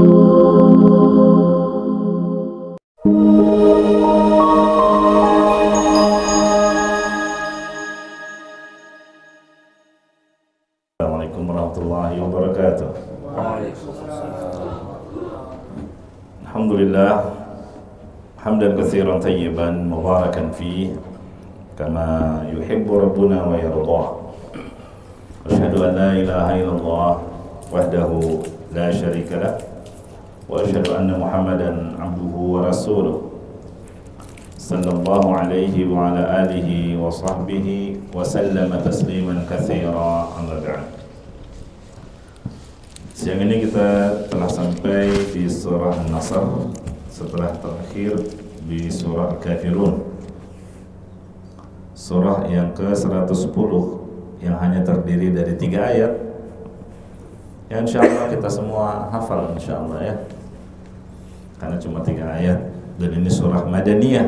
Assalamualaikum warahmatullahi wabarakatuh. Alhamdulillah, hamdan katsiran tayyiban mubarakan fi kama yuhibbu rabbuna wa yardah. Asyhadu an la ilaha illallah wahdahu la syarika lah wa asyhadu anna Muhammadan abduhu wa rasuluh. Sallallahu alaihi wa ala alihi wa sahbihi wa sallama tasliman katsira, amma ba'd. Siang ini kita telah sampai di surah An-Nasr setelah terakhir di surah Al-Kafirun, surah yang ke-110 yang hanya terdiri dari 3 ayat. Ya, insyaallah kita semua hafal insyaallah ya, karena cuma 3 ayat dan ini surah Madaniyah.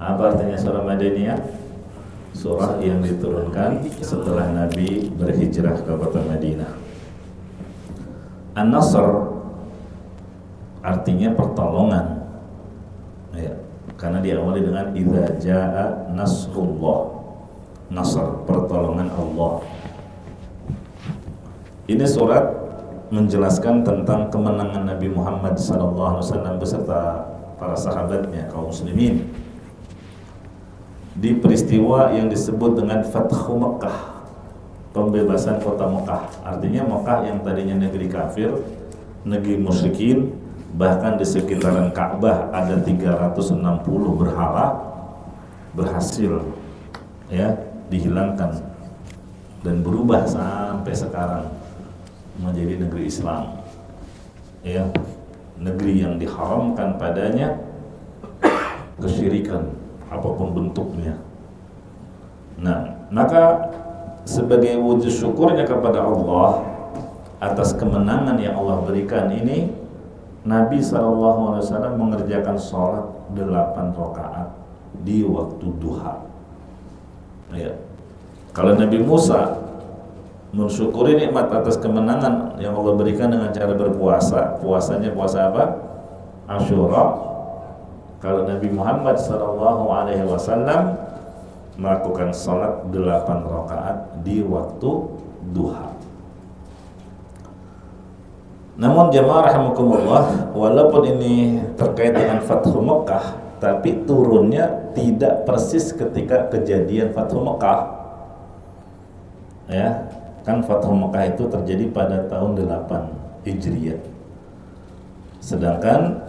Apa artinya surah Madaniyah? Surah yang diturunkan setelah Nabi berhijrah ke kota Madinah. An-Nasr artinya pertolongan, ya, karena diawali dengan idza jaa nasrullah. Nasr, pertolongan Allah. Ini surat menjelaskan tentang kemenangan Nabi Muhammad SAW beserta para sahabatnya kaum muslimin di peristiwa yang disebut dengan Fathu Mekah, pembebasan kota Mekah. Artinya Mekah yang tadinya negeri kafir, negeri musyrikin, bahkan di sekitaran Ka'bah ada 360 berhala, berhasil ya dihilangkan dan berubah sampai sekarang menjadi negeri Islam, ya, negeri yang diharamkan padanya kesyirikan apapun bentuknya. Nah, maka sebagai wujud syukurnya kepada Allah atas kemenangan yang Allah berikan ini, Nabi SAW mengerjakan sholat 8 rakaat di waktu duha. Ya. Kalau Nabi Musa mensyukuri nikmat atas kemenangan yang Allah berikan dengan cara berpuasa, puasanya puasa apa? Asyura. Kalau Nabi Muhammad SAW melakukan salat 8 rakaat di waktu duha. Namun jamaah rahimakumullah, walaupun ini terkait dengan Fathu Mekah, tapi turunnya tidak persis ketika kejadian Fathu Mekah. Ya, kan Fathu Mekah itu terjadi pada tahun 8 Hijriah. Sedangkan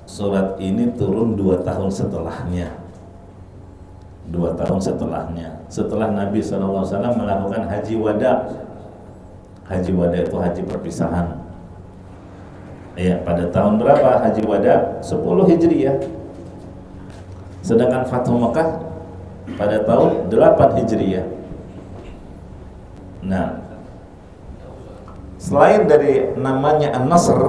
surat ini turun 2 tahun setelahnya. 2 tahun setelahnya, setelah Nabi SAW melakukan haji wada. Haji wada itu haji perpisahan. Ya, pada tahun berapa haji wada? 10 Hijriah. Sedangkan Fathu Mekah pada tahun 8 Hijriah. Nah, selain dari namanya An-Nasr,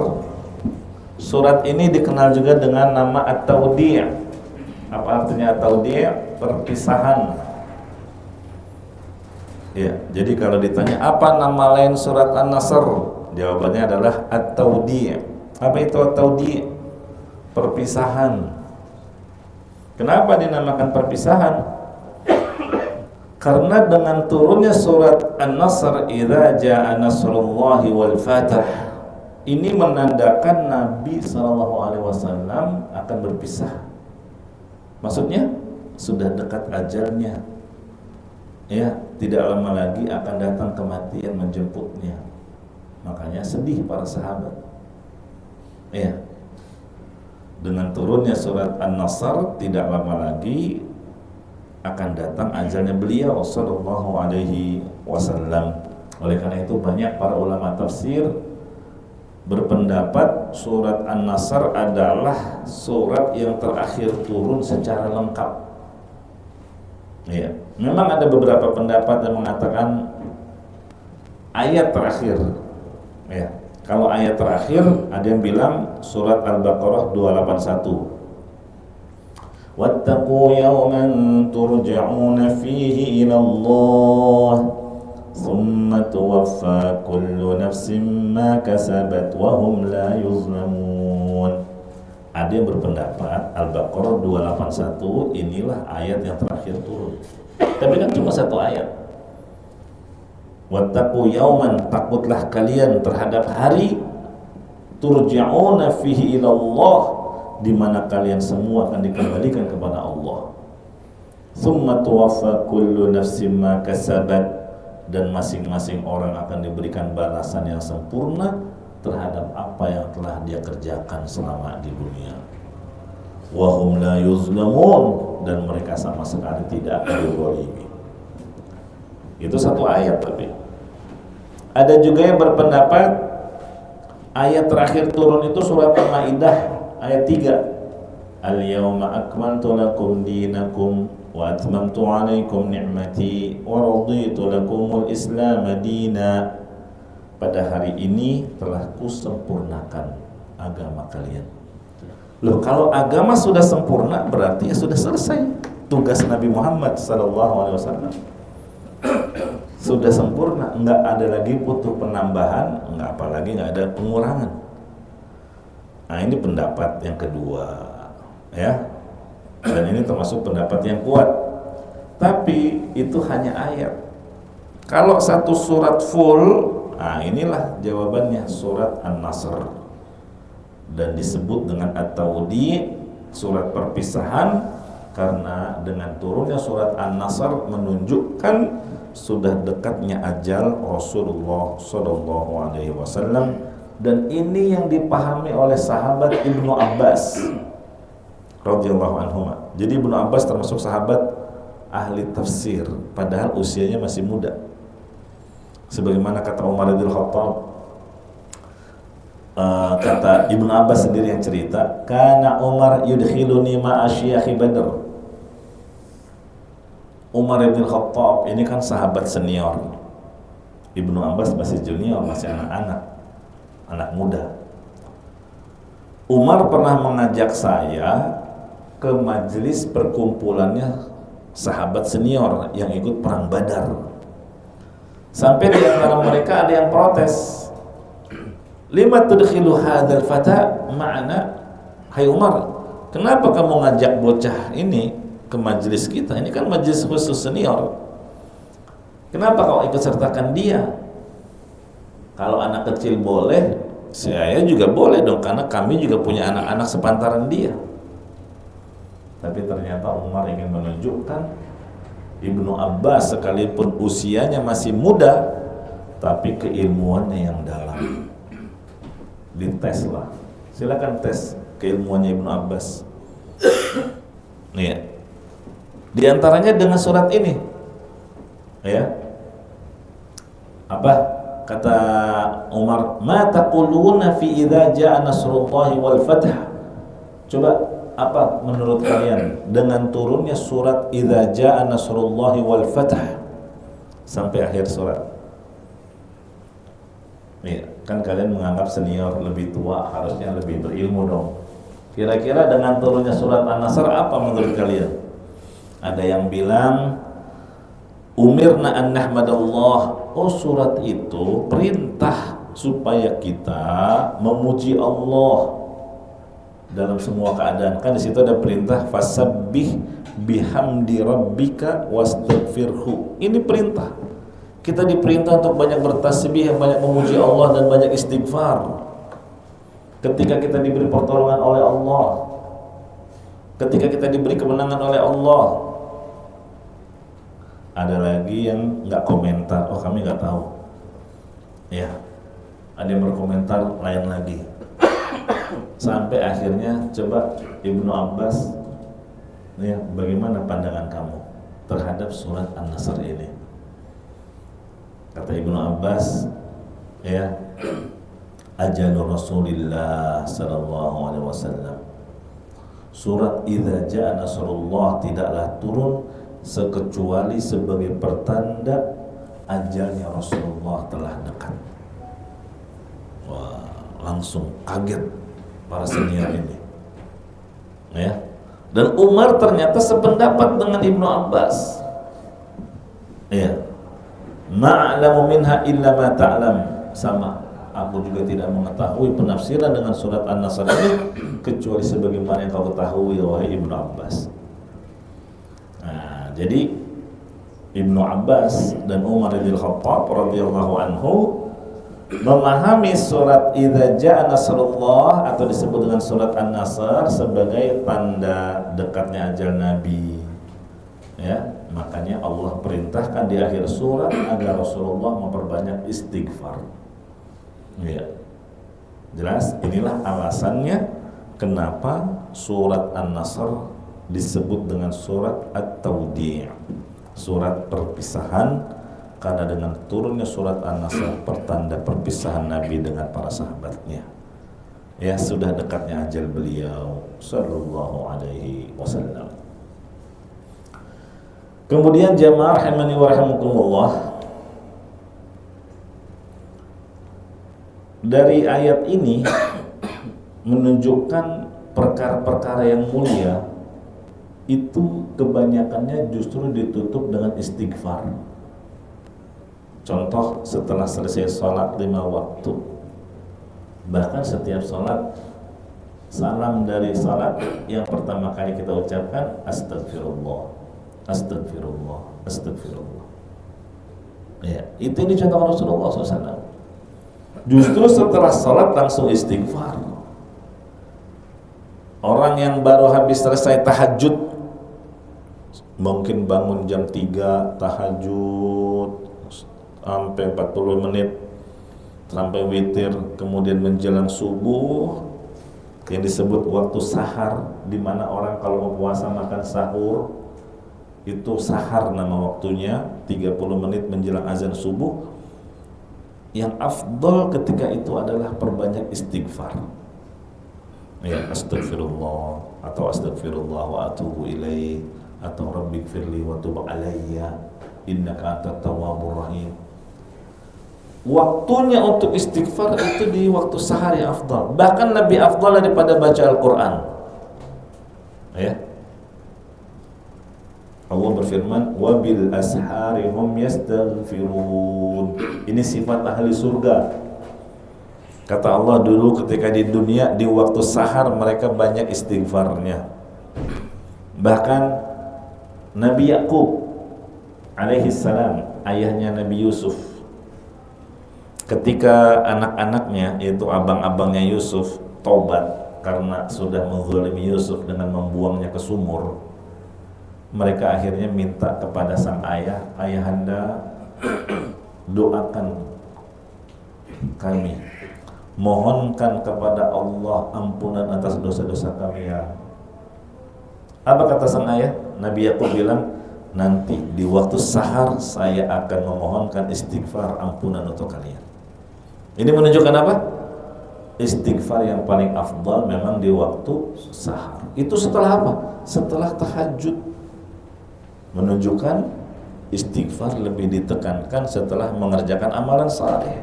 surat ini dikenal juga dengan nama At-Tawdi'. Apa artinya At-Tawdi'? Perpisahan. Ya, jadi kalau ditanya apa nama lain surat An-Nasr, jawabannya adalah At-Tawdi'. Apa itu At-Tawdi'? Perpisahan. Kenapa dinamakan perpisahan? Karena dengan turunnya surat An-Nasr, idza jaa nasrullahi wal fath, ini menandakan Nabi SAW akan berpisah. Maksudnya sudah dekat ajalnya, ya, tidak lama lagi akan datang kematian menjemputnya. Makanya sedih para sahabat, ya. Dengan turunnya surat An-Nasr, tidak lama lagi akan datang ajalnya beliau sallallahu alaihi wasallam. Oleh karena itu banyak para ulama tafsir berpendapat surat An-Nasr adalah surat yang terakhir turun secara lengkap. Ya, memang ada beberapa pendapat yang mengatakan ayat terakhir. Ya, kalau ayat terakhir ada yang bilang surat Al-Baqarah 281. Wattaqu yawman turja'una fihi ila Allah thumma tuwaffa kullu nafsin ma kasabat wa hum la yuzlamun. Ada yang berpendapat Al-Baqarah 281 inilah ayat yang terakhir turun. Tapi kan cuma satu ayat. Wattaqu yauman, takutlah kalian terhadap hari turja'una fihi ila Allah, di mana kalian semua akan dikembalikan kepada Allah. Tsumma tuwaffa kullu nafsin ma kasabat, dan masing-masing orang akan diberikan balasan yang sempurna terhadap apa yang telah dia kerjakan selama di dunia. Wa hum la yuzlamun, dan mereka sama sekali tidak akan dizalimi. Itu satu ayat. Tapi ada juga yang berpendapat ayat terakhir turun itu surat Al-Maidah ayat 3. Al-yawma akmaltu lakum dinakum wa atmamtu alaikum ni'mati wa raditu lakumul islam dina. Pada hari ini telah kusempurnakan agama kalian. Loh, kalau agama sudah sempurna berarti ya sudah selesai tugas Nabi Muhammad SAW. Sudah sempurna, enggak ada lagi butuh penambahan, enggak apalagi enggak ada pengurangan. Nah, ini pendapat yang kedua, ya. Dan ini termasuk pendapat yang kuat. Tapi itu hanya ayat. Kalau satu surat full, nah inilah jawabannya, surat An-Nasr. Dan disebut dengan At-Tawdi, surat perpisahan, karena dengan turunnya surat An-Nasr menunjukkan sudah dekatnya ajal Rasulullah SAW. Dan ini yang dipahami oleh sahabat Ibnu Abbas radhiyallahu anhu. Jadi Ibnu Abbas termasuk sahabat ahli tafsir, padahal usianya masih muda. Sebagaimana kata Umar bin Khattab, kata Ibnu Abbas sendiri yang cerita, kana Umar yudkhiluni ma'a syiyakhi Badr. Umar bin Khattab ini kan sahabat senior. Ibnu Abbas masih junior, masih anak-anak, anak muda. Umar pernah mengajak saya ke majelis perkumpulannya sahabat senior yang ikut perang Badar. Sampai di antara mereka ada yang protes. Lima tudkhilu hadzal fata ma'ana? Hai Umar, kenapa kamu ngajak bocah ini ke majelis kita? Ini kan majelis khusus senior. Kenapa kau ikut sertakan dia? Kalau anak kecil boleh, saya juga boleh dong, karena kami juga punya anak-anak sepantaran dia. Tapi ternyata Umar ingin menunjukkan Ibnu Abbas sekalipun usianya masih muda, tapi keilmuannya yang dalam. Dites lah, silakan tes keilmuannya Ibnu Abbas. Nih, di antaranya dengan surat ini, ya. Apa kata Umar? Ma taquluna fi idza jaa nasrullahi wal fath. Coba, apa menurut kalian dengan turunnya surat idza jaa nasrullahi wal fath sampai akhir surat? Nih, kan kalian menganggap senior, lebih tua, harusnya lebih berilmu dong. Kira-kira dengan turunnya surat An-Nasr apa menurut kalian? Ada yang bilang umirna an nahmadallah. Oh, surat itu perintah supaya kita memuji Allah dalam semua keadaan. Kan di situ ada perintah fasabbih bihamdi rabbika wastaghfirhu. Ini perintah. Kita diperintah untuk banyak bertasbih, banyak memuji Allah dan banyak istighfar. Ketika kita diberi pertolongan oleh Allah, ketika kita diberi kemenangan oleh Allah. Ada lagi yang nggak komentar, oh kami nggak tahu. Ya, ada yang berkomentar lain lagi. Sampai akhirnya coba Ibnu Abbas, ya, bagaimana pandangan kamu terhadap surat An-Nasr ini? Kata Ibnu Abbas, ya, ajalu Rasulillah sallallahu alaihi wasallam. Surat idza jaa nasrullah tidaklah turun sekecuali sebagai pertanda ajalnya Rasulullah telah dekat. Wah, langsung kaget para senior ini, ya. Dan Umar ternyata sependapat dengan Ibnu Abbas, ya. ma'lamu minha illa ma ta'lam, sama, aku juga tidak mengetahui penafsiran dengan surat An-Nasr ini kecuali sebagaimana yang kau ketahui wahai Ibnu Abbas. Nah, jadi Ibnu Abbas dan Umar bin Khattab radhiyallahu anhu memahami surat Idza Jaa Nasrullah atau disebut dengan surat An-Nasr sebagai tanda dekatnya ajal Nabi. Ya, makanya Allah perintahkan di akhir surat agar Rasulullah memperbanyak istighfar. Ya. Jelas, inilah alasannya kenapa surat An-Nasr disebut dengan surat At-Tawdi', surat perpisahan, karena dengan turunnya surat An-Nasr pertanda perpisahan Nabi dengan para sahabatnya. Ya, sudah dekatnya ajal beliau sallallahu alaihi wasallam. Kemudian jamaah rahimani wa rahimakumullah, dari ayat ini menunjukkan perkara-perkara yang mulia itu kebanyakannya justru ditutup dengan istighfar. Contoh, setelah selesai sholat 5 waktu, bahkan setiap sholat, salam dari sholat yang pertama kali kita ucapkan astagfirullah, astagfirullah, astagfirullah. Ya, itu yang dicontohkan Rasulullah SAW. Justru setelah sholat langsung istighfar. Orang yang baru habis selesai tahajud, mungkin bangun jam 3 tahajud sampai 40 menit sampai witir, kemudian menjelang subuh yang disebut waktu sahar, di mana orang kalau mau puasa makan sahur itu sahar nama waktunya, 30 menit menjelang azan subuh. Yang afdal ketika itu adalah perbanyak istighfar. Ya, astagfirullah atau astagfirullah wa atubu ilaih atau rabbighfirli wa tub alayya innaka antat tawwabur rahim. Waktunya untuk istighfar itu di waktu sahar yang afdal. Bahkan lebih afdal daripada baca Al-Quran. Ya. Allah berfirman, wabil ashari hum yastaghfirun. Ini sifat ahli surga. Kata Allah dulu ketika di dunia, di waktu sahar mereka banyak istighfarnya. Bahkan Nabi Yakub alaihi salam, ayahnya Nabi Yusuf, ketika anak-anaknya, yaitu abang-abangnya Yusuf, taubat karena sudah menzalimi Yusuf dengan membuangnya ke sumur, mereka akhirnya minta kepada sang ayah, ayahanda, doakan kami, mohonkan kepada Allah ampunan atas dosa-dosa kami ya. Apa kata sang ayah? Nabi Yakub bilang, nanti di waktu sahar saya akan memohonkan istighfar ampunan untuk kalian. Ini menunjukkan apa? Istighfar yang paling afdal memang di waktu sahar. Itu setelah apa? Setelah tahajud. Menunjukkan istighfar lebih ditekankan setelah mengerjakan amalan saleh.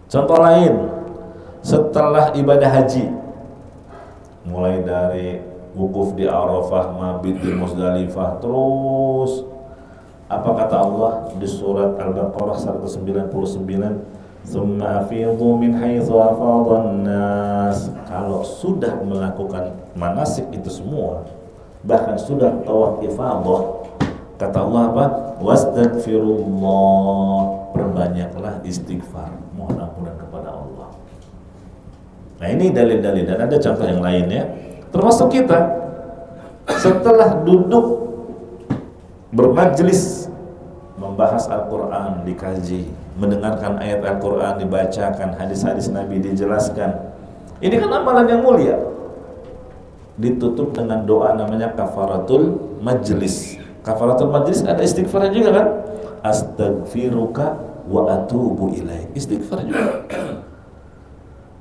Contoh lain, setelah ibadah haji, mulai dari wukuf di Arafah, mabit di Muzdalifah, terus apa kata Allah di surat Al-Baqarah 199, "Tsumma afidu min haitsu afadhan nas." Kalau sudah melakukan manasik itu semua, bahkan sudah tawaf ifadah, kata Allah apa? Wastaghfirullah, perbanyaklah istighfar, mohon ampunan kepada Allah. Nah, ini dalil-dalil, dan ada contoh yang lainnya. Termasuk kita setelah duduk bermajlis membahas Al-Quran, dikaji, mendengarkan ayat Al-Quran dibacakan, hadis-hadis Nabi dijelaskan, ini kan amalan yang mulia. Ditutup dengan doa namanya kafaratul majlis. Kafaratul majlis ada istighfarnya juga kan? Astaghfiruka wa atubu ilaih, istighfar juga.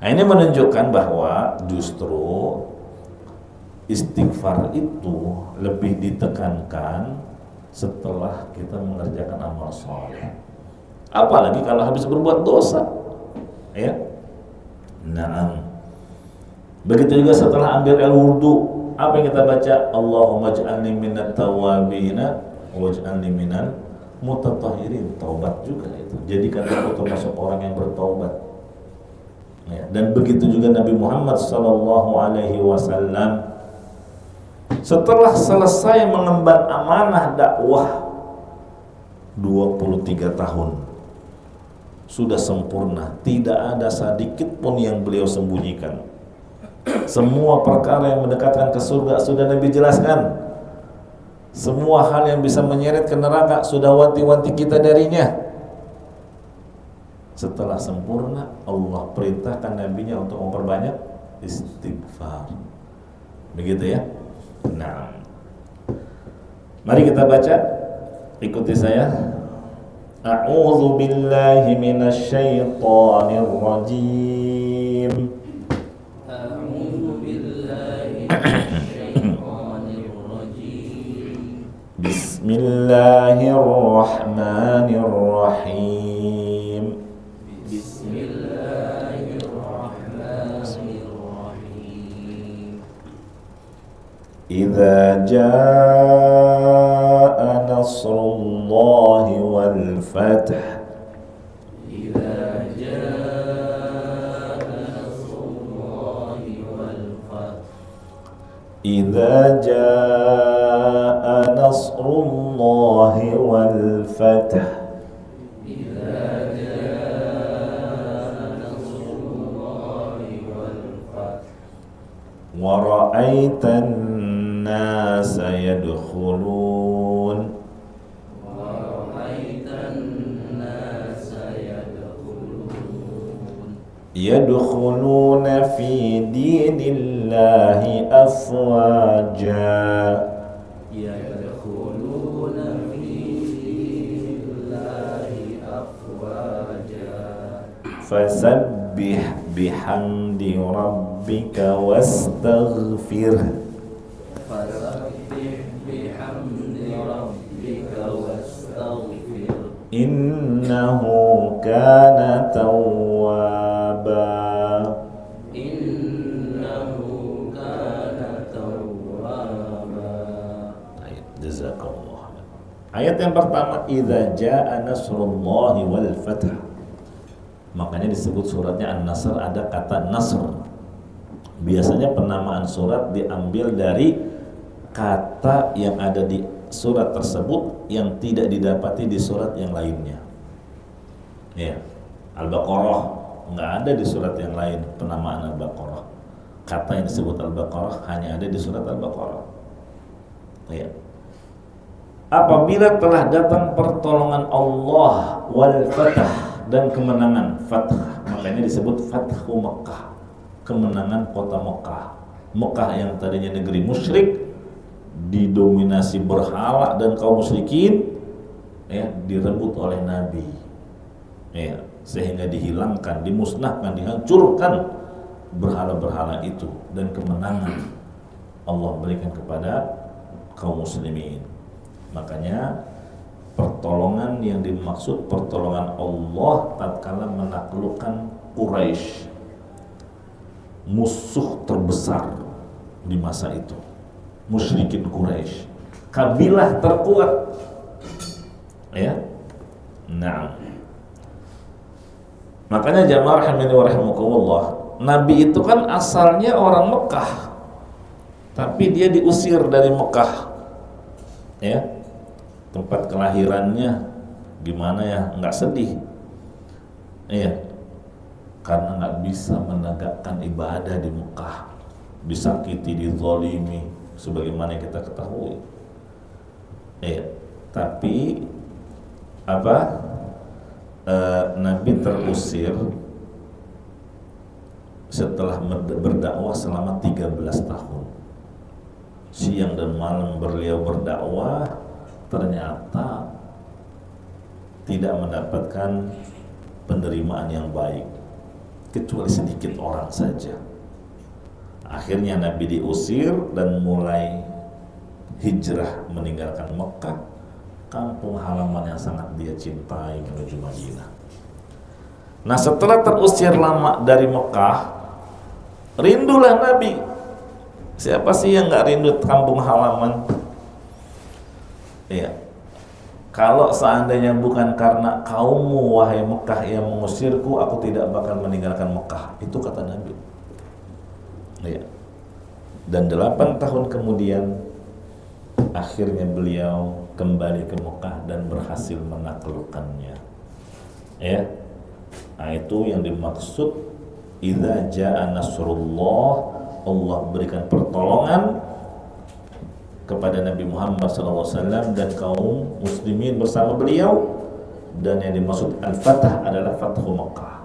Nah, ini menunjukkan bahwa justru istighfar itu lebih ditekankan setelah kita mengerjakan amal soleh. Apalagi kalau habis berbuat dosa, ya. Nah, begitu juga setelah ambil air wudu, apa yang kita baca? Allahumma ij'alni minat tawwabina waj'alni minal mutatahhirin, taubat juga itu. Jadikan aku termasuk orang yang bertaubat. Ya, dan begitu juga Nabi Muhammad SAW setelah selesai mengemban amanah dakwah 23 tahun sudah sempurna, tidak ada sedikit pun yang beliau sembunyikan. Semua perkara yang mendekatkan ke surga sudah Nabi jelaskan. Semua hal yang bisa menyeret ke neraka sudah wanti-wanti kita darinya. Setelah sempurna, Allah perintahkan nabinya untuk memperbanyak istighfar. Begitu ya. Nah, mari kita baca. Ikuti saya. A'udzu billahi minasy syaithanir rajim. A'udzu billahi minasy syaithanir rajim. Bismillahirrahmanirrahim. Bismillahirrahmanirrahim. Idza jaa nasrullahi wal fath. Idza jaa nasrullahi wal fath. Idza jaa nasrullahi wal fath. Idza jaa nasrullahi wal fath. Wa ra'aitan nasa yadkhulun. Yadkhuluna fi dinillahi afwaja. Yadkhuluna fi dinillahi afwaja. Fasabbih bihamdi rabbika wastaghfir. Fasabbih bihamdi rabbika wastaghfir. Innahu kana tawwaba. Innahu kana tawwaba. Jazakallah. Ayat yang pertama, idza jaa nasrullahi wal fath. Makanya disebut suratnya An-Nasr, ada kata nasr. Biasanya penamaan surat diambil dari kata yang ada di surat tersebut yang tidak didapati di surat yang lainnya. Ya, Al-Baqarah nggak ada di surat yang lain penamaan Al-Baqarah. Kata yang disebut Al-Baqarah hanya ada di surat Al-Baqarah. Ya. Apabila telah datang pertolongan Allah wal fath dan kemenangan, fathah, makanya disebut Fathu Mekah, kemenangan kota Mekah. Mekah yang tadinya negeri musyrik, didominasi berhala dan kaum musyrikin, ya, direbut oleh Nabi, ya, sehingga dihilangkan, dimusnahkan, dihancurkan berhala-berhala itu, dan kemenangan Allah berikan kepada kaum muslimin. Makanya pertolongan yang dimaksud pertolongan Allah tatkala menaklukkan Quraisy, musuh terbesar di masa itu, musyrikin Quraisy, kabilah terkuat, ya. Nah, makanya jamaah rahimani wa rahimakumullah, Nabi itu kan asalnya orang Mekah, tapi dia diusir dari Mekah, ya. Tempat kelahirannya gimana ya, nggak sedih, iya, karena nggak bisa menegakkan ibadah di Mekah, disakiti, dizalimi, sebagaimana yang kita ketahui, iya. Tapi Nabi terusir setelah berdakwah selama 13 tahun, siang dan malam beliau berdakwah, ternyata tidak mendapatkan penerimaan yang baik, kecuali sedikit orang saja. Akhirnya Nabi diusir dan mulai hijrah meninggalkan Mekah, kampung halaman yang sangat dia cintai, menuju Madinah. Nah, setelah terusir lama dari Mekah, rindulah Nabi. Siapa sih yang nggak rindu kampung halaman? Iya. Kalau seandainya bukan karena kaummu wahai Mekah yang mengusirku, aku tidak bakal meninggalkan Mekah. Itu kata Nabi. Ya. Dan 8 tahun kemudian akhirnya beliau kembali ke Mekah dan berhasil menaklukkannya. Ya. Nah, itu yang dimaksud idza jaa nasrullah, Allah berikan pertolongan kepada Nabi Muhammad SAW dan kaum muslimin bersama beliau, dan yang dimaksud al-fatah adalah fathu Makkah.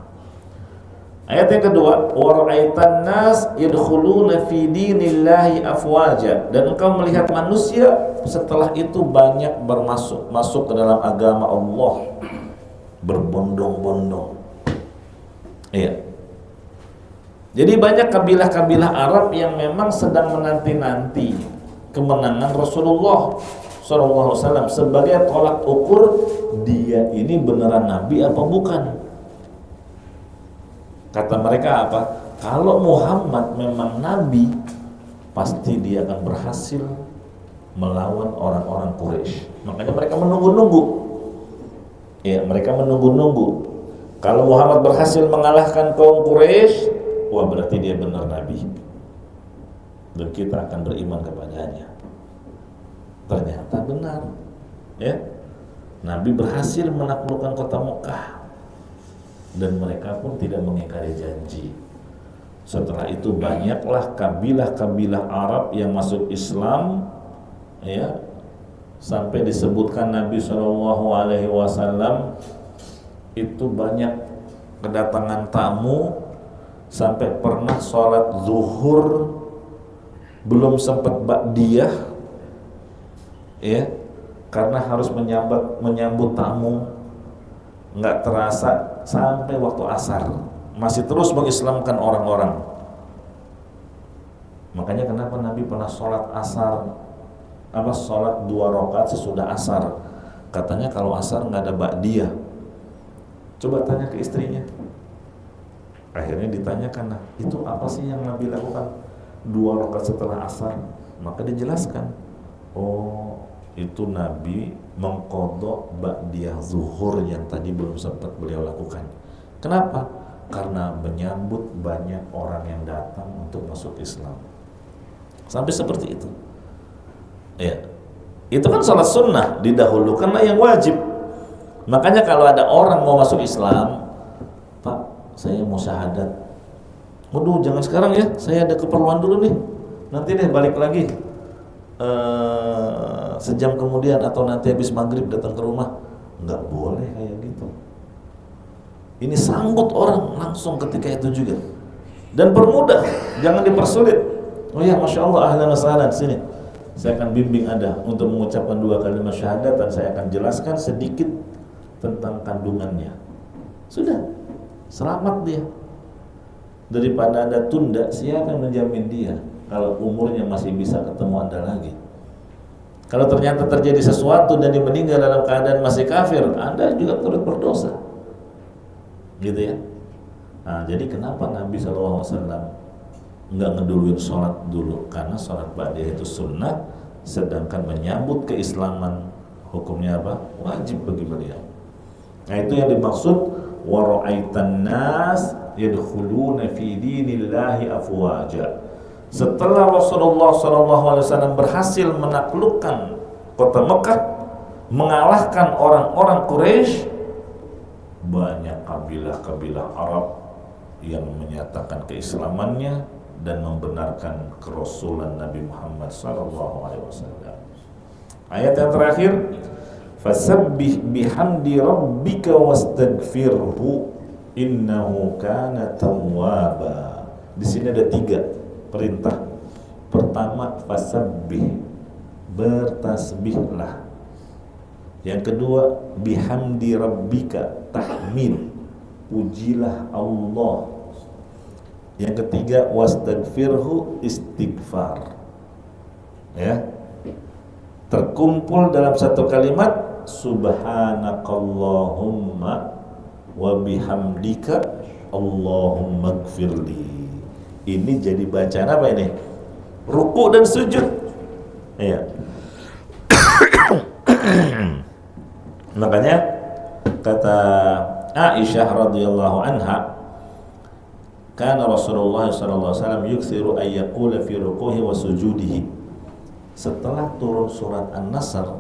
Ayat yang kedua, wa ra'aitan nas yadkhuluna fi dinillahi afwaja, dan engkau melihat manusia setelah itu banyak masuk ke dalam agama Allah berbondong-bondong. Iya. Jadi banyak kabilah-kabilah Arab yang memang sedang menanti-nanti kemenangan Rasulullah SAW sebagai tolak ukur dia ini beneran Nabi apa bukan. Kata mereka apa? Kalau Muhammad memang Nabi, pasti dia akan berhasil melawan orang-orang Quraisy. Makanya mereka menunggu-nunggu. Ya, mereka menunggu-nunggu. Kalau Muhammad berhasil mengalahkan kaum Quraisy, wah berarti dia benar Nabi. Dan kita akan beriman kepadanya. Ternyata benar, ya. Nabi berhasil menaklukkan kota Mekah, dan mereka pun tidak mengingkari janji. Setelah itu banyaklah kabilah-kabilah Arab yang masuk Islam, ya, sampai disebutkan Nabi SAW itu banyak kedatangan tamu, sampai pernah sholat zuhur belum sempat ba'diyah, ya, karena harus menyambut tamu, nggak terasa sampai waktu asar masih terus mengislamkan orang-orang. Makanya kenapa Nabi pernah sholat asar, sholat 2 rakaat sesudah asar. Katanya kalau asar nggak ada ba'diyah. Coba tanya ke istrinya. Akhirnya ditanyakan, nah itu apa sih yang Nabi lakukan 2 rakaat setelah asar? Maka dijelaskan, oh itu Nabi mengqadha ba'diyah zuhur yang tadi belum sempat beliau lakukan. Kenapa? Karena menyambut banyak orang yang datang untuk masuk Islam. Sampai seperti itu. Ya, itu kan salat sunnah, didahulukanlah yang wajib. Makanya kalau ada orang mau masuk Islam, Pak, saya mau syahadat. Waduh, jangan sekarang ya, saya ada keperluan dulu nih. Nanti deh balik lagi sejam kemudian atau nanti habis maghrib datang ke rumah. Nggak boleh kayak gitu. Ini sanggup orang langsung ketika itu juga. Dan permudah, jangan dipersulit. Oh ya, Masya Allah, ahlan wa sahlan, sini saya akan bimbing Anda untuk mengucapkan 2 kalimat syahadat, dan saya akan jelaskan sedikit tentang kandungannya. Sudah, selamat dia. Daripada Anda tunda, siapa yang menjamin dia kalau umurnya masih bisa ketemu Anda lagi? Kalau ternyata terjadi sesuatu dan dia meninggal dalam keadaan masih kafir, Anda juga turut berdosa. Gitu ya. Nah, jadi kenapa Nabi SAW nggak ngeduluin sholat dulu? Karena sholat ba'diyah itu sunnah, sedangkan menyambut keislaman hukumnya apa? Wajib bagi beliau. Nah, itu yang dimaksud wa ra'aitan nas yadkhuluna fi dinillahi afwaja. Setelah Rasulullah SAW berhasil menaklukkan kota Mekah, mengalahkan orang-orang Quraisy, banyak kabilah-kabilah Arab yang menyatakan keislamannya dan membenarkan kerasulan Nabi Muhammad SAW. Ayat yang terakhir, fasabbih bihamdi rabbika wastaghfirhu innahu kana tawwaba. Di sini ada 3 perintah. Pertama, fasabbih, bertasbihlah. Yang kedua, bihamdi rabbika, tahmid, pujilah Allah. Yang ketiga, wastaghfirhu, istighfar. Ya, terkumpul dalam satu kalimat, subhanakallahumma wa bihamdika Allahumma gfirli. Ini jadi bacaan apa ini? Ruku dan sujud. Ya. Makanya kata Aisyah radhiyallahu anha, kana Rasulullah sallallahu alaihi wasallam yuksiru ay yaqula fi rukuhi wa sujudihi. Setelah turun surat An-Nasr,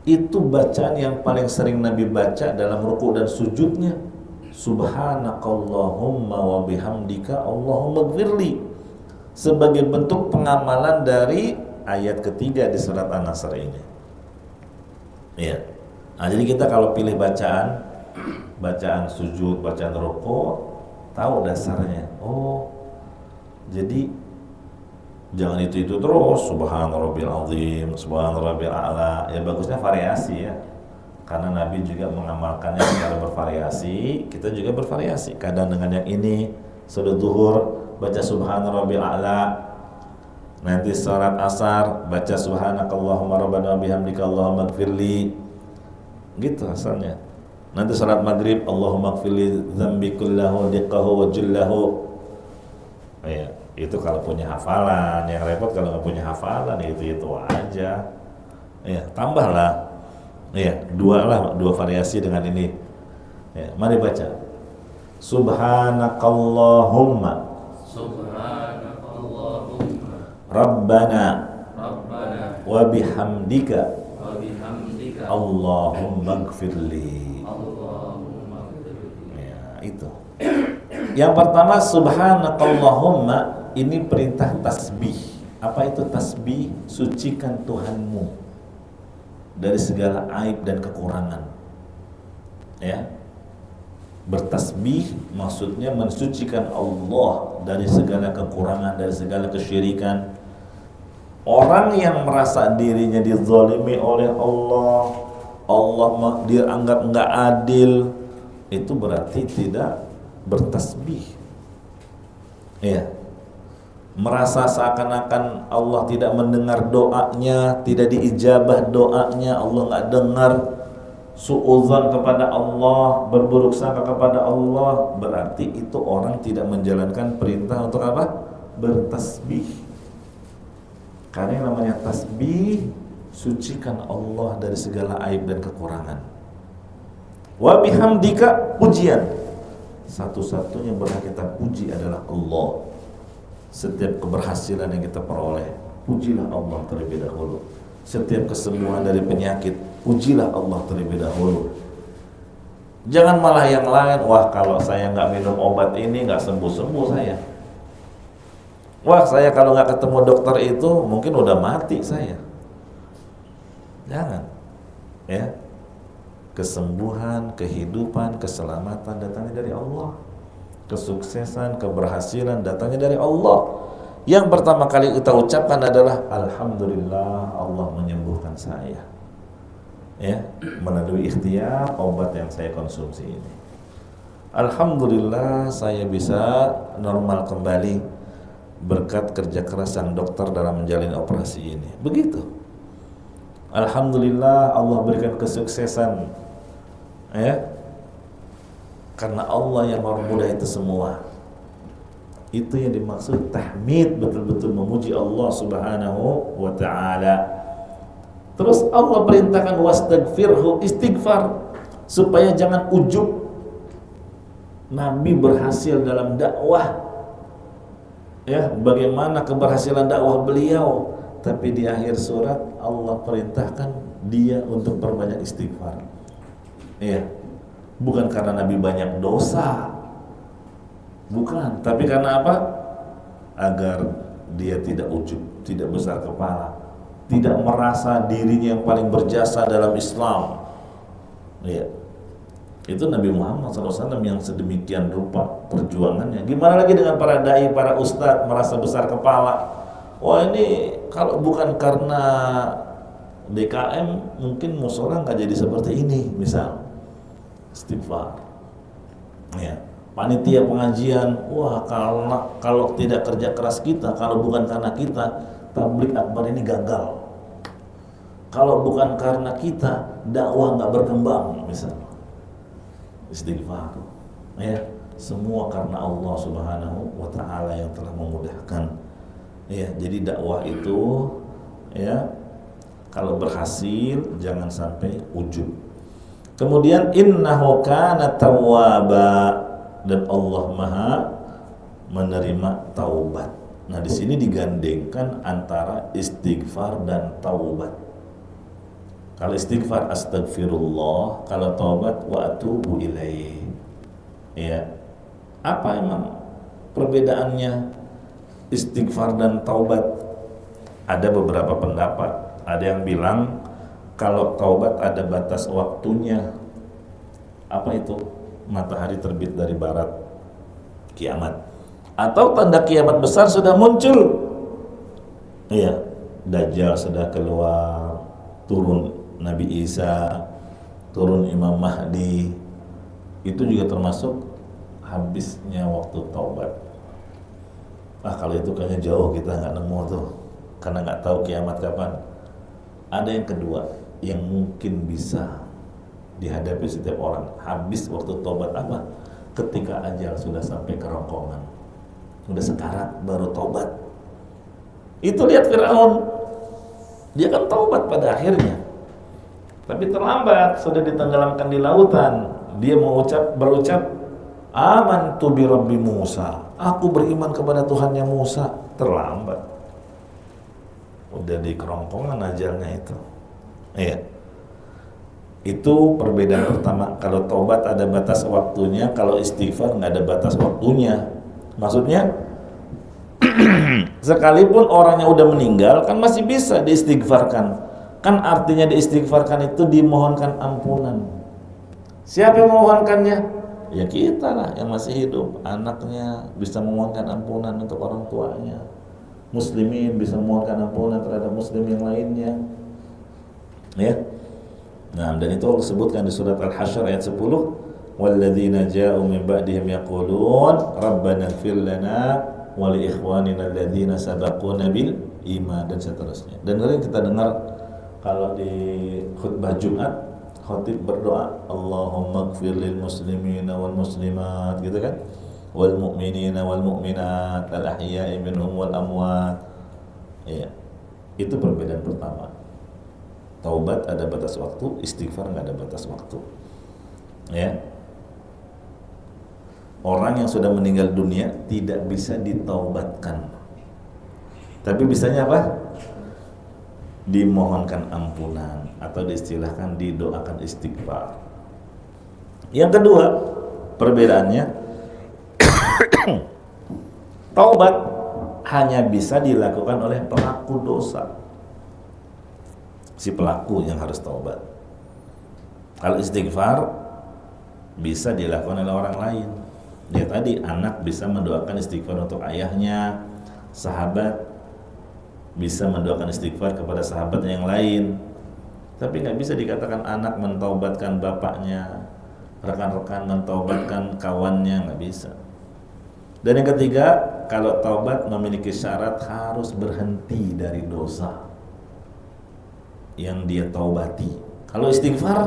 itu bacaan yang paling sering Nabi baca dalam ruku dan sujudnya, subhanakallahumma wa bihamdika Allahumma gfirli, sebagai bentuk pengamalan dari ayat ketiga di surat An-Nasr ini. Ya. Nah, jadi kita kalau pilih bacaan sujud, bacaan ruku, tahu dasarnya. Oh, jadi jangan itu terus, subhana rabbil azim, subhana rabbil a'la. Ya bagusnya variasi ya. Karena Nabi juga mengamalkannya secara bervariasi, kita juga bervariasi. Kadang dengan yang ini, sudah zuhur baca subhana rabbil a'la. Nanti salat asar baca subhanakallahumma rabbana bihamdika Allahumma gfirli. Gitu asalnya. Nanti salat maghrib Allahumma gfirli dzambi kullahu diqqahu wa jullahu. Ya. Itu kalau punya hafalan. Yang repot kalau nggak punya hafalan, itu aja. Ya, tambahlah. Ya, dua variasi dengan ini. Ya, mari baca. Subhanakallahumma Rabbana wa bihamdika Allahumma gfirli. Ya, itu. Yang pertama subhanakallahumma, ini perintah tasbih. Apa itu tasbih? Sucikan Tuhanmu dari segala aib dan kekurangan. Ya. Bertasbih maksudnya mensucikan Allah dari segala kekurangan, dari segala kesyirikan. Orang yang merasa dirinya dizalimi oleh Allah dianggap enggak adil, itu berarti tidak bertasbih. Ya. Merasa seakan-akan Allah tidak mendengar doanya, tidak diijabah doanya, Allah nggak dengar, suudzon kepada Allah, berburuk sangka kepada Allah, berarti itu orang tidak menjalankan perintah untuk apa? Bertasbih. Karena yang namanya tasbih, sucikan Allah dari segala aib dan kekurangan. Wa bihamdika, pujian. Satu-satunya berhak kita puji adalah Allah. Setiap keberhasilan yang kita peroleh, pujilah Allah terlebih dahulu. Setiap kesembuhan dari penyakit, pujilah Allah terlebih dahulu. Jangan malah yang lain, wah kalau saya nggak minum obat ini nggak sembuh-sembuh saya. Wah saya kalau nggak ketemu dokter itu mungkin udah mati saya. Jangan, ya. Kesembuhan, kehidupan, keselamatan datangnya dari Allah. Kesuksesan, keberhasilan datangnya dari Allah. Yang pertama kali kita ucapkan adalah alhamdulillah Allah menyembuhkan saya. Ya, melalui ikhtiar obat yang saya konsumsi ini. Alhamdulillah saya bisa normal kembali berkat kerja keras sang dokter dalam menjalani operasi ini. Begitu. Alhamdulillah Allah berikan kesuksesan. Ya. Karena Allah yang mempermudah itu semua. Itu yang dimaksud tahmid, betul-betul memuji Allah Subhanahu wa ta'ala. Terus Allah perintahkan wastagfirhu, istighfar, supaya jangan ujub. Nabi berhasil dalam dakwah. Ya, bagaimana keberhasilan dakwah beliau, tapi di akhir surat Allah perintahkan dia untuk perbanyak istighfar. Ya. Bukan karena Nabi banyak dosa, bukan, tapi karena apa? Agar dia tidak ujub, tidak besar kepala, tidak merasa dirinya yang paling berjasa dalam Islam. Ya. Itu Nabi Muhammad SAW yang sedemikian rupa perjuangannya. Gimana lagi dengan para dai, para ustadz merasa besar kepala? Wah ini kalau bukan karena DKM mungkin musola nggak jadi seperti ini, misal. Istighfar. Ya. Panitia pengajian, wah kalau tidak kerja keras kita, kalau bukan karena kita, tabligh akbar ini gagal. Kalau bukan karena kita, dakwah nggak berkembang, misalnya. Istighfar. Ya, semua karena Allah Subhanahu wa ta'ala yang telah memudahkan. Ya, jadi dakwah itu ya Kalau berhasil jangan sampai ujub. Kemudian innahu kana tawwaba, dan Allah Maha menerima taubat. Nah, di sini digandengkan antara istighfar dan taubat. Kalau istighfar astagfirullah, kalau taubat wa atubu ilaih. Ya. Apa emang perbedaannya istighfar dan taubat? Ada beberapa pendapat. Ada yang bilang kalau taubat ada batas waktunya. Apa itu? Matahari terbit dari barat, kiamat. Atau tanda kiamat besar sudah muncul. Iya, Dajjal sudah keluar, turun Nabi Isa, turun Imam Mahdi. Itu juga termasuk habisnya waktu taubat. Kalau itu kayaknya jauh, kita nggak nemu tuh, karena nggak tahu kiamat kapan. Ada yang kedua yang mungkin bisa dihadapi setiap orang, habis waktu taubat apa? Ketika ajal sudah sampai kerongkongan, udah sekarat baru taubat. Itu lihat Firaun, dia kan taubat pada akhirnya, tapi terlambat, sudah ditenggelamkan di lautan. Dia berucap amantu bi rabbi Musa, aku beriman kepada Tuhannya Musa. Terlambat, udah di kerongkongan ajalnya itu. Iya. Itu perbedaan pertama. Kalau taubat ada batas waktunya, kalau istighfar nggak ada batas waktunya. Maksudnya sekalipun orangnya udah meninggal kan masih bisa diistighfarkan. Kan artinya diistighfarkan itu dimohonkan ampunan. Siapa yang memohonkannya? Ya kita lah yang masih hidup. Anaknya bisa memohonkan ampunan untuk orang tuanya. Muslimin bisa memohonkan ampunan terhadap muslim yang lainnya. Ya. Nah, dan itu Allah sebutkan di surat Al-Hasyr ayat 10, walladzina ja'u min ba'dihim yaqulun rabbana ighfir lana wa li ikhwanina alladzina sabaquna bil iman, dan seterusnya. Dan sering kita dengar kalau di khutbah Jumat, khatib berdoa, Allahumma ighfir lil muslimina wal muslimat, gitu kan? Wal mu'minina wal mu'minat al ahya'i minhum wal amwat. Ya. Itu perbedaan pertama. Taubat ada batas waktu, istighfar nggak ada batas waktu. Ya. Orang yang sudah meninggal dunia tidak bisa ditaubatkan. Tapi bisanya apa? Dimohonkan ampunan, atau diistilahkan didoakan istighfar. Yang kedua, perbedaannya taubat hanya bisa dilakukan oleh pelaku dosa. Si pelaku yang harus taubat. Kalau istighfar bisa dilakukan oleh orang lain. Ya tadi, anak bisa mendoakan istighfar untuk ayahnya, sahabat bisa mendoakan istighfar kepada sahabat yang lain. Tapi nggak bisa dikatakan anak mentaubatkan bapaknya, rekan-rekan mentaubatkan kawannya, nggak bisa. Dan yang ketiga, kalau taubat memiliki syarat harus berhenti dari dosa yang dia taubati. Kalau istighfar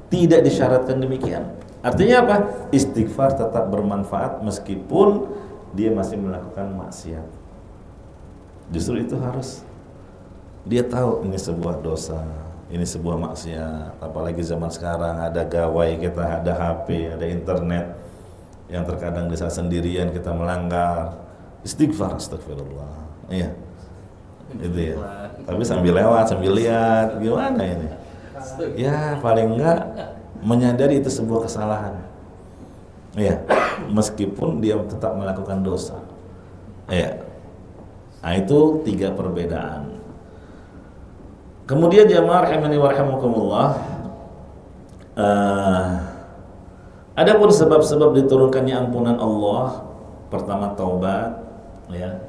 tidak disyaratkan demikian. Artinya apa? Istighfar tetap bermanfaat meskipun dia masih melakukan maksiat. Justru itu harus dia tahu ini sebuah dosa, ini sebuah maksiat. Apalagi zaman sekarang ada gawai kita, ada HP, ada internet, yang terkadang di saat sendirian kita melanggar. Istighfar, astagfirullah. Iya. Itu ya. Tapi sambil lewat, sambil lihat, gimana ini? Ya paling enggak menyadari itu sebuah kesalahan. Iya. Meskipun dia tetap melakukan dosa. Iya. Nah, itu 3 perbedaan. Kemudian jamaah rahimani wa rahimakumullah, adapun sebab-sebab diturunkannya ampunan Allah, pertama taubat, ya.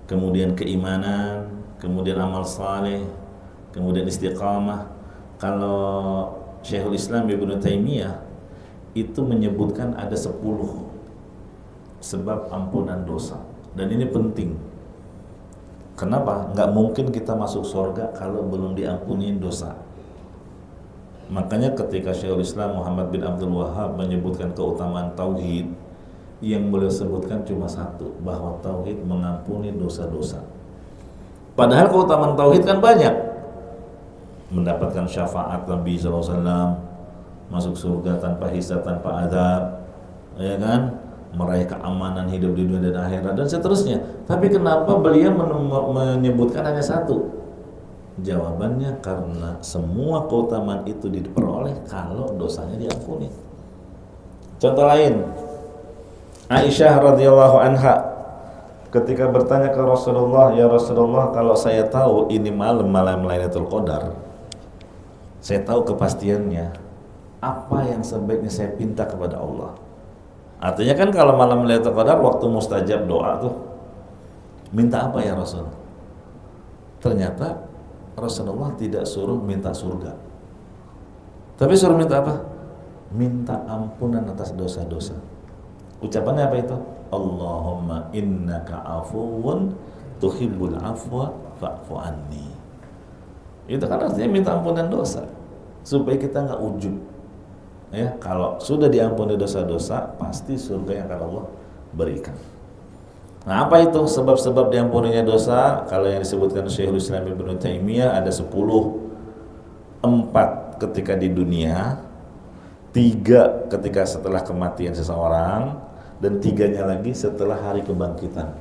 Kemudian keimanan, kemudian amal saleh, kemudian istiqamah. Kalau Syekhul Islam Ibnu Taimiyah itu menyebutkan ada 10 sebab ampunan dosa. Dan ini penting. Kenapa? Nggak mungkin kita masuk surga kalau belum diampuni dosa. Makanya ketika Syekhul Islam Muhammad bin Abdul Wahhab menyebutkan keutamaan tauhid, yang beliau sebutkan cuma satu, bahwa tauhid mengampuni dosa-dosa. Padahal keutamaan tauhid kan banyak. mendapatkan syafaat Nabi SAW, masuk surga tanpa hisab, tanpa azab, ya kan, meraih keamanan hidup di dunia dan akhirat dan seterusnya. Tapi kenapa beliau menyebutkan hanya satu? Jawabannya karena semua keutamaan itu diperoleh kalau dosanya diampuni. Contoh lain, Aisyah radhiyallahu anha ketika bertanya ke Rasulullah, "Ya Rasulullah, kalau saya tahu ini malam Lailatul Qadar, saya tahu kepastiannya, apa yang sebaiknya saya pinta kepada Allah?" Artinya kan kalau malam Lailatul Qadar waktu mustajab doa tuh, minta apa ya Rasul? Ternyata Rasulullah tidak suruh minta surga, tapi suruh minta apa? Minta ampunan atas dosa-dosa. Ucapannya apa itu? Allahumma innaka afuwun tuhibbul afwa fa'fu anni. Itu kan artinya minta ampunan dosa, supaya kita nggak ujub. Ya, kalau sudah diampuni dosa-dosa, pasti surga yang akan Allah berikan. Nah, apa itu sebab-sebab diampuninya dosa? Kalau yang disebutkan Syekhul Islam Ibnu Taimiyah ada 10. 4 ketika di dunia, 3 ketika setelah kematian seseorang, dan 3-nya lagi setelah hari kebangkitan.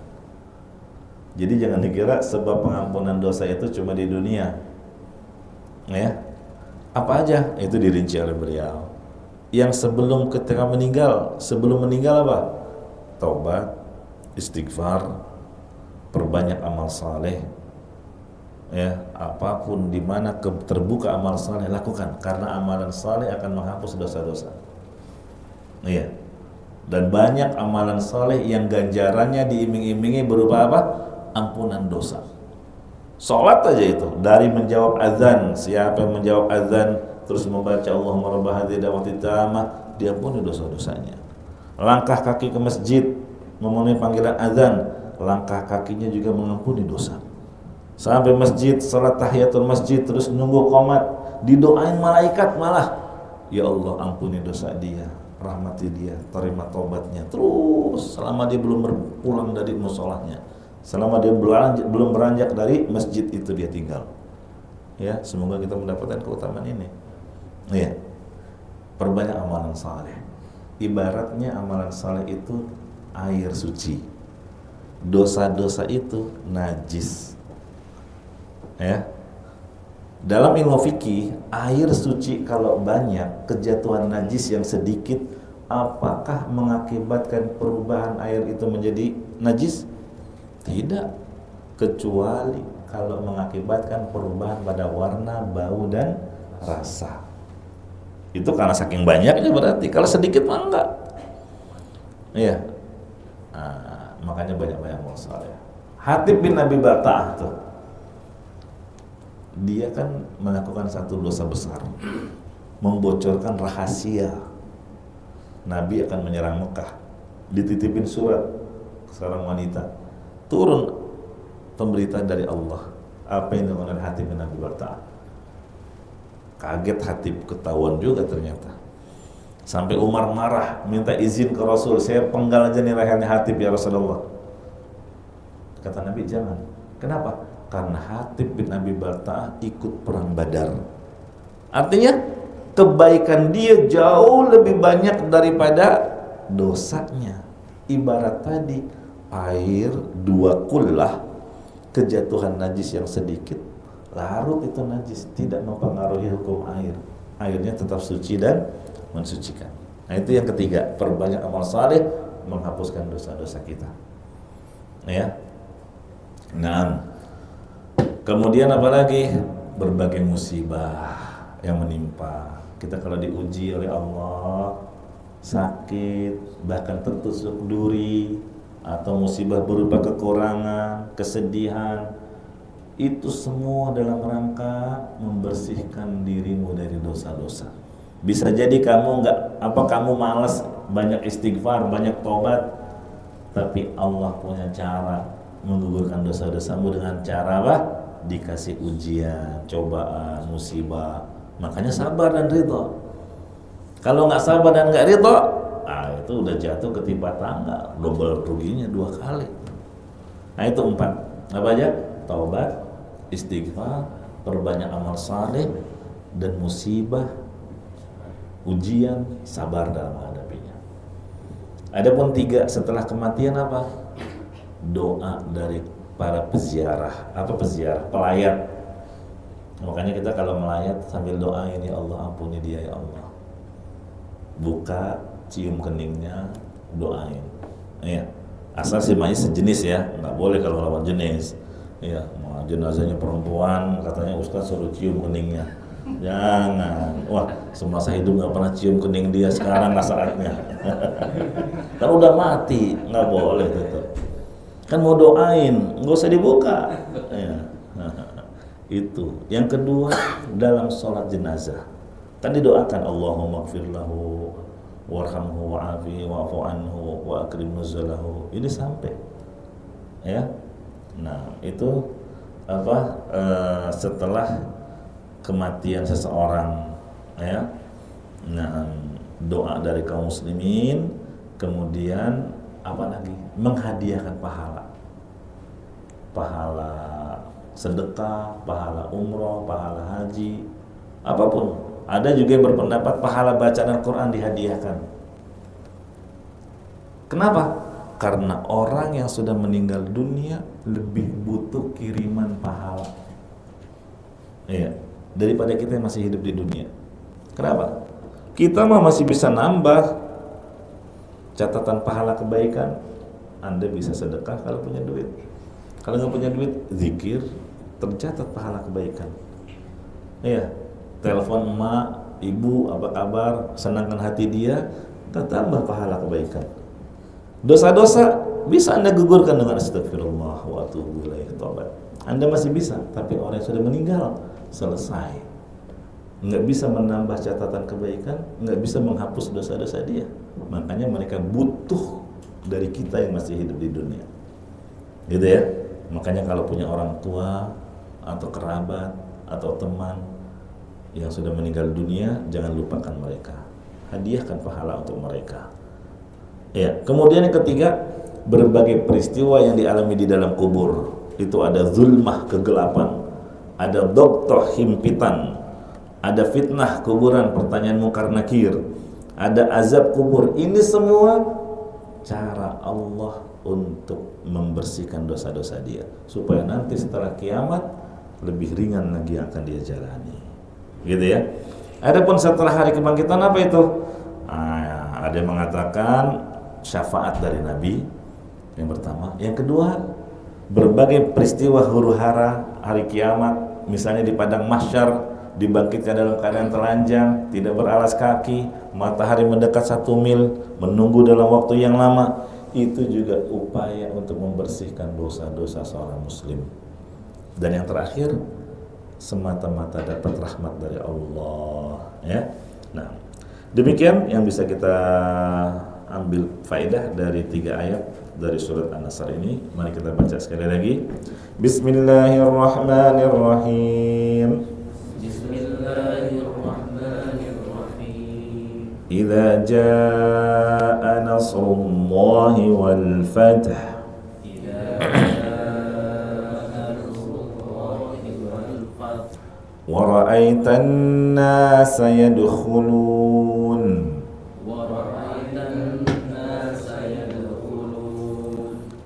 Jadi jangan dikira sebab pengampunan dosa itu cuma di dunia. Ya. Apa aja? Itu dirinci oleh beliau. Yang sebelum ketika meninggal, sebelum meninggal apa? Taubat, istighfar, perbanyak amal saleh. Ya, apapun di mana terbuka amal saleh lakukan, karena amalan saleh akan menghapus dosa-dosa. Iya. Dan banyak amalan saleh yang ganjarannya diiming-imingi berupa apa? Ampunan dosa. Salat aja itu, dari menjawab azan, siapa yang menjawab azan terus membaca Allahumma rabb hadhihi da'wati tammah, diampuni dosa-dosanya. Langkah kaki ke masjid memenuhi panggilan azan, langkah kakinya juga mengampuni dosa. Sampai masjid, salat tahiyatul masjid, terus nunggu qomat, didoain malaikat malah, ya Allah ampuni dosa dia, rahmati dia, terima taubatnya. Terus selama dia belum pulang dari musholahnya, selama dia belum beranjak dari masjid itu dia tinggal. Ya, semoga kita mendapatkan keutamaan ini. Ya, perbanyak amalan saleh. Ibaratnya amalan saleh itu air suci, dosa-dosa itu najis. Ya, dalam ilmu fikih, air suci kalau banyak, kejatuhan najis yang sedikit, apakah mengakibatkan perubahan air itu menjadi najis? Tidak, kecuali kalau mengakibatkan perubahan pada warna, bau, dan rasa. Itu karena saking banyaknya berarti. Kalau sedikit mah enggak. Iya. Nah, makanya banyak-banyak amal saleh. Hatib bin Abi Balta'ah tuh, dia kan melakukan satu dosa besar, membocorkan rahasia Nabi akan menyerang Mekah. Dititipin surat ke seorang wanita, turun pemberitaan dari Allah. Apa yang dilakukan Hatib bin Abi Balta'ah? Kaget Hatib, ketahuan juga ternyata. Sampai Umar marah, minta izin ke Rasul, saya penggal aja nih lehernya Hatib ya Rasulullah. Kata Nabi, jangan. Kenapa? Karena Hatib bin Abi Balta'ah ikut perang Badar. Artinya kebaikan dia jauh lebih banyak daripada dosanya. Ibarat tadi air 2 kullah, kejatuhan najis yang sedikit, larut itu najis, tidak mempengaruhi hukum air. Airnya tetap suci dan mensucikan. Nah, itu yang ketiga, perbanyak amal saleh menghapuskan dosa-dosa kita. Ya. Nah, kemudian apalagi? Berbagai musibah yang menimpa kita. Kalau diuji oleh Allah, sakit, bahkan tertusuk duri, atau musibah berupa kekurangan, kesedihan, itu semua dalam rangka membersihkan dirimu dari dosa-dosa. Bisa jadi kamu kamu malas banyak istighfar, banyak tobat, tapi Allah punya cara menggugurkan dosa-dosamu dengan cara apa? Dikasih ujian, cobaan, musibah. Makanya sabar dan ridho. Kalau nggak sabar dan nggak ridho, itu udah jatuh ketimpa tangga, double ruginya 2 kali. Nah, itu 4. Apa aja? Taubat, istighfar, perbanyak amal saleh, dan musibah, ujian, sabar dalam menghadapinya. Adapun 3 setelah kematian apa? Doa dari para peziarah, pelayat. Makanya kita kalau melayat sambil doain, ya Allah ampuni dia ya Allah. Buka, cium keningnya, doain. Iya. Asal si mayit sejenis ya, nggak boleh kalau lawan jenis. Iya, jenazahnya perempuan, katanya Ustaz suruh cium keningnya. Jangan. Wah, semasa hidup nggak pernah cium kening dia, sekarang nggak saatnya. Kan udah mati, nggak boleh tetap. Kan mau doain, nggak usah dibuka. Ya. Itu. Yang kedua, dalam sholat jenazah kan didoakan Allahumma gfir lahu warhamhu wa'afi wa'fu anhu wa akrim nuzulahu. Ini sampai ya. Nah, itu setelah kematian seseorang ya. Nah, doa dari kaum muslimin, kemudian apa lagi? Menghadiahkan pahala sedekah, pahala umroh, pahala haji, apapun. Ada juga yang berpendapat pahala bacaan Al-Quran dihadiahkan. Kenapa? Karena orang yang sudah meninggal dunia lebih butuh kiriman pahala, iya, daripada kita yang masih hidup di dunia. Kenapa? Kita mah masih bisa nambah catatan pahala kebaikan. Anda bisa sedekah kalau punya duit. Kalau nggak punya duit, zikir, tercatat pahala kebaikan. Iya, telepon emak, ibu, apa kabar, senangkan hati dia, tambah pahala kebaikan. Dosa-dosa bisa Anda gugurkan dengan astagfirullah wa atubu ilaih, taubat. Anda masih bisa, tapi orang yang sudah meninggal selesai. Nggak bisa menambah catatan kebaikan, nggak bisa menghapus dosa-dosa dia. Makanya mereka butuh dari kita yang masih hidup di dunia. Gitu ya. Makanya kalau punya orang tua atau kerabat atau teman yang sudah meninggal dunia, jangan lupakan mereka. Hadiahkan pahala untuk mereka. Ya, kemudian yang ketiga, berbagai peristiwa yang dialami di dalam kubur. Itu ada zulmah, kegelapan, ada doktor himpitan, ada fitnah kuburan, pertanyaan mungkar nakir, ada azab kubur. Ini semua cara Allah untuk membersihkan dosa-dosa dia, supaya nanti setelah kiamat lebih ringan lagi akan dia jalani. Gitu ya. Adapun setelah hari kebangkitan apa itu? Ada yang mengatakan syafaat dari Nabi yang pertama. Yang kedua, berbagai peristiwa huru-hara hari kiamat, misalnya di padang mahsyar dibangkitkan dalam keadaan telanjang, tidak beralas kaki, matahari mendekat 1 mil, menunggu dalam waktu yang lama. Itu juga upaya untuk membersihkan dosa-dosa seorang muslim. Dan yang terakhir, semata-mata dapat rahmat dari Allah ya. Nah, demikian yang bisa kita ambil faedah dari 3 ayat dari surat An-Nasr ini. Mari kita baca sekali lagi. Bismillahirrahmanirrahim. Bismillahirrahmanirrahim. Idza jaa nasrullahi wal fath. Wa ra'aitan nasa yadkhulun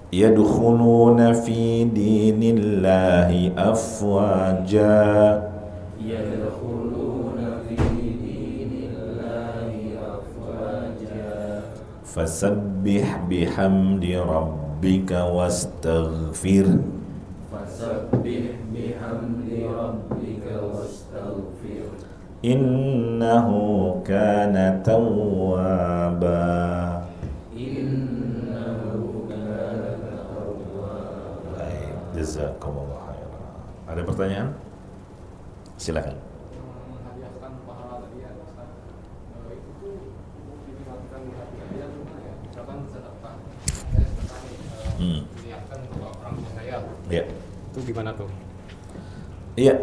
yadkhuluna fi dinillahi afwaja fasabbih bihamdi rabbika wastaghfir innahu kana tawwaba. Jazakumullah khairan. Ada pertanyaan? Silakan. Menghadiahkan pahala tadi ya, Ustaz. Itu tuh dilakukan hadiah gimana ya? Misalkan sedekah. Saya sedekah diniatkan untuk orang tua saya. Iya. Itu gimana tuh? Iya.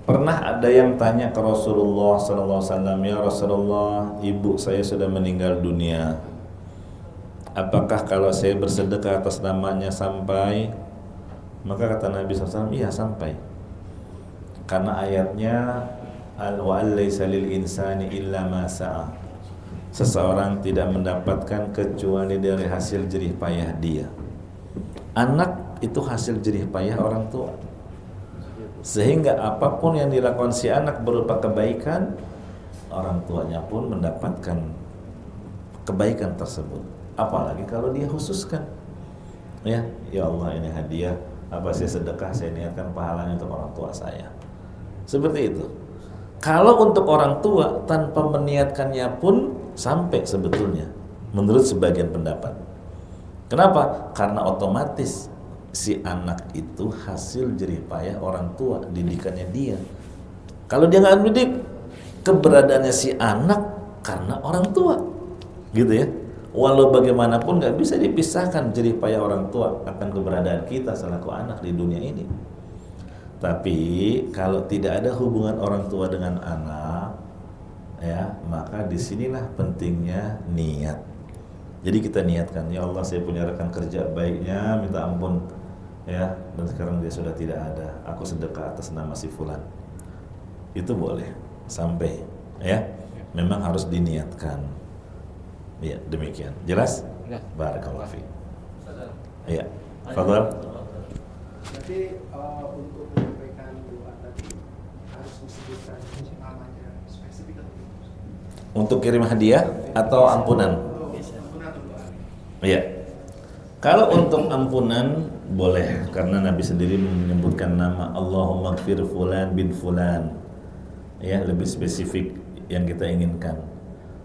Pernah ada yang tanya ke Rasulullah SAW, ya Rasulullah, ibu saya sudah meninggal dunia. Apakah kalau saya bersedekah atas namanya sampai? Maka kata Nabi SAW, iya sampai. Karena ayatnya wa allaysa lil insani illa ma sa'a. Seseorang tidak mendapatkan kecuali dari hasil jerih payah dia. Anak itu hasil jerih payah orang tua. Sehingga apapun yang dilakukan si anak berupa kebaikan, orang tuanya pun mendapatkan kebaikan tersebut. Apalagi kalau dia khususkan. Ya Allah, ini hadiah, apa saya sedekah, saya niatkan pahalanya untuk orang tua saya. Seperti itu. Kalau untuk orang tua tanpa meniatkannya pun sampai sebetulnya, menurut sebagian pendapat. Kenapa? Karena otomatis si anak itu hasil jerih payah orang tua, didikannya dia. Kalau dia nggak mendidik, keberadaannya si anak karena orang tua, gitu ya. Walau bagaimanapun nggak bisa dipisahkan jerih payah orang tua akan keberadaan kita selaku anak di dunia ini. Tapi kalau tidak ada hubungan orang tua dengan anak, ya, maka disinilah pentingnya niat. Jadi kita niatkan, ya Allah, saya punya rekan kerja baiknya, minta ampun, ya, dan sekarang dia sudah tidak ada. Aku sedekah atas nama si fulan. Itu boleh sampai, ya. Memang harus diniatkan. Ya, demikian. Jelas? Ya. Barakallahu fiik. Iya. Fadhal. Jadi untuk menyampaikan doa tadi harus disebutkan namanya spesifik atau tidak? Untuk kirim hadiah atau ampunan? Ampunan atau doa? Iya. Kalau untuk ampunan boleh, karena Nabi sendiri menyebutkan nama Allahumma gfir fulan bin fulan. Ya, lebih spesifik yang kita inginkan.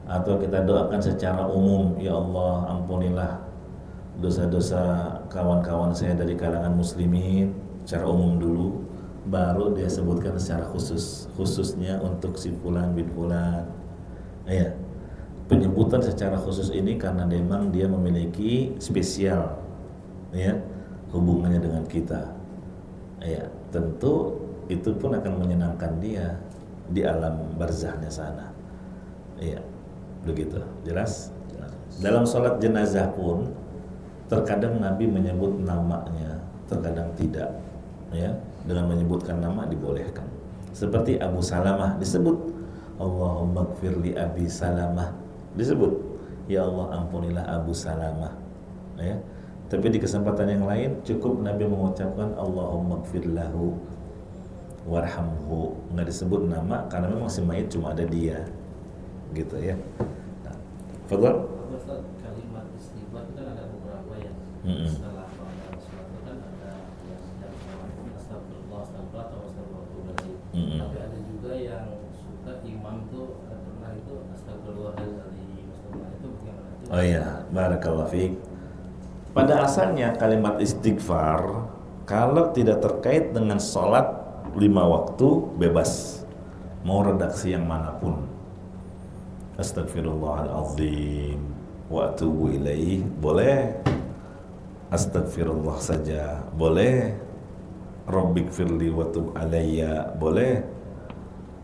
Atau kita doakan secara umum, ya Allah, ampunilah dosa-dosa kawan-kawan saya dari kalangan muslimin secara umum dulu, baru dia sebutkan secara khususnya untuk si fulan bin fulan. Ya. Penyebutan secara khusus ini karena memang dia memiliki spesial, ya, hubungannya dengan kita. Ya, tentu itu pun akan menyenangkan dia di alam barzahnya sana. Ya, begitu. Jelas? Dalam sholat jenazah pun terkadang Nabi menyebut namanya, terkadang tidak. Ya, dengan menyebutkan nama dibolehkan. Seperti Abu Salamah disebut Allahumma gfir li Abi Salamah, disebut ya Allah, ampunilah Abu Salamah. Ya. Tapi di kesempatan yang lain cukup Nabi mengucapkan Allahumma gfir lahu warhamhu, nggak disebut nama karena memang si mayit cuma ada dia, gitu ya. Nah, Fadhal. Ustaz, kalimat istighfar itu kan ada beberapa ya. Setelah pada sholat itu kan ada yang astagfirullah, astagfirullah atau astagfirullahaladzim. Tapi ada juga yang suka imam tuh pernah itu astagfirullahaladzim, astagfirullah, itu bagaimana? Oh iya, barakallahu fiik. Pada asalnya kalimat istighfar kalau tidak terkait dengan sholat 5 waktu bebas, mau redaksi yang manapun. Astagfirullahaladzim wa atubu ilaih boleh, astagfirullah saja boleh, Rabbighfirli wa tub alayya boleh,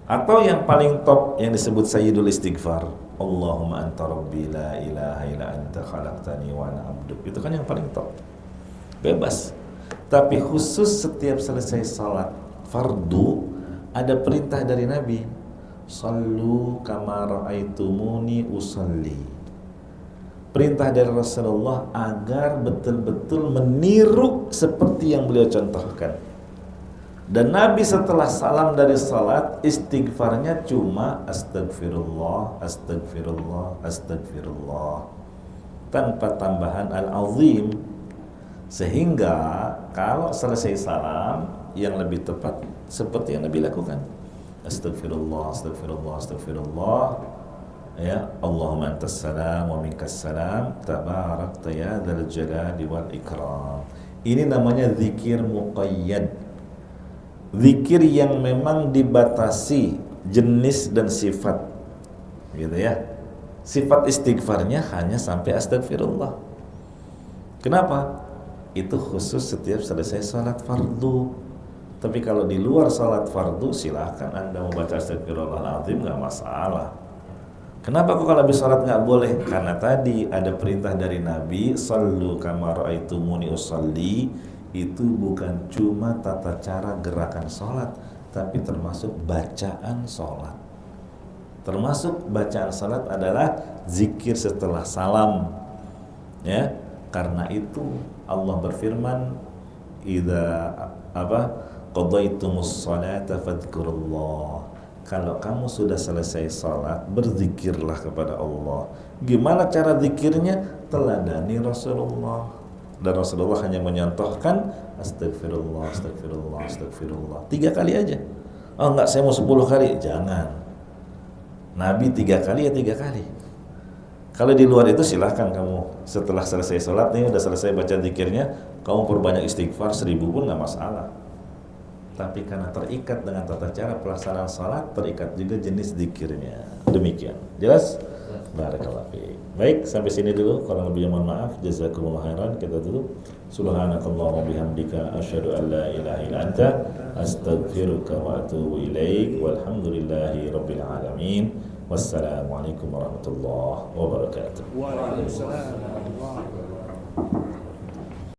atau yang paling top yang disebut sayyidul istighfar, Allahumma anta rabbi la ilaha illa anta khalaqtani wa ana abduk. Itu kan yang paling top, bebas. Tapi khusus setiap selesai salat fardu ada perintah dari Nabi, sallu kama ra'aitumuni usalli. Perintah dari Rasulullah agar betul-betul meniru seperti yang beliau contohkan. Dan Nabi setelah salam dari salat, istighfarnya cuma astagfirullah, astagfirullah, astagfirullah, tanpa tambahan al-azim. Sehingga kalau selesai salam, yang lebih tepat seperti yang Nabi lakukan, astagfirullah, astagfirullah, astagfirullah, ya, Allahumma antas salam wa minkas salam, tabarakta ya dzal jalali wal ikram. Ini namanya zikir muqayyad, zikir yang memang dibatasi jenis dan sifat, gitu ya. Sifat istighfarnya hanya sampai astagfirullah. Kenapa? Itu khusus setiap selesai salat fardu. Tapi kalau di luar salat fardu, silahkan Anda membaca astagfirullahaladzim, nggak masalah. Kenapa kok kalau habis salat nggak boleh? Karena tadi ada perintah dari Nabi, sallu kama ra'aitumuni usalli. Itu bukan cuma tata cara gerakan sholat, tapi termasuk bacaan sholat. Termasuk bacaan salat adalah zikir setelah salam. Ya, karena itu Allah berfirman, "Idza qadaitumus salata fadhkurullah." Kalau kamu sudah selesai salat, berzikirlah kepada Allah. Gimana cara zikirnya? Teladani Rasulullah. Dan Rasulullah hanya menyontohkan astagfirullah, astagfirullah, astagfirullah 3 kali aja. Oh enggak, saya mau 10 kali. Jangan. Nabi 3 kali ya 3 kali. Kalau di luar itu silahkan kamu setelah selesai sholat nih, udah selesai baca zikirnya, kamu perbanyak istighfar 1000 pun nggak masalah. Tapi karena terikat dengan tata cara pelaksanaan sholat, terikat juga jenis zikirnya. Demikian. Jelas? Barakallahu fiik. Baik, sampai sini dulu. Kurang lebihnya mohon maaf. Jazakumullah khairan. Kita tutup. Subhanakallahumma bihamdika asyhadu an la ilaha illa anta astaghfiruka wa atubu ilaik. Walhamdulillahi rabbil alamin. Wassalamualaikum warahmatullahi wabarakatuh. Waalaikumsalam warahmatullahi wabarakatuh.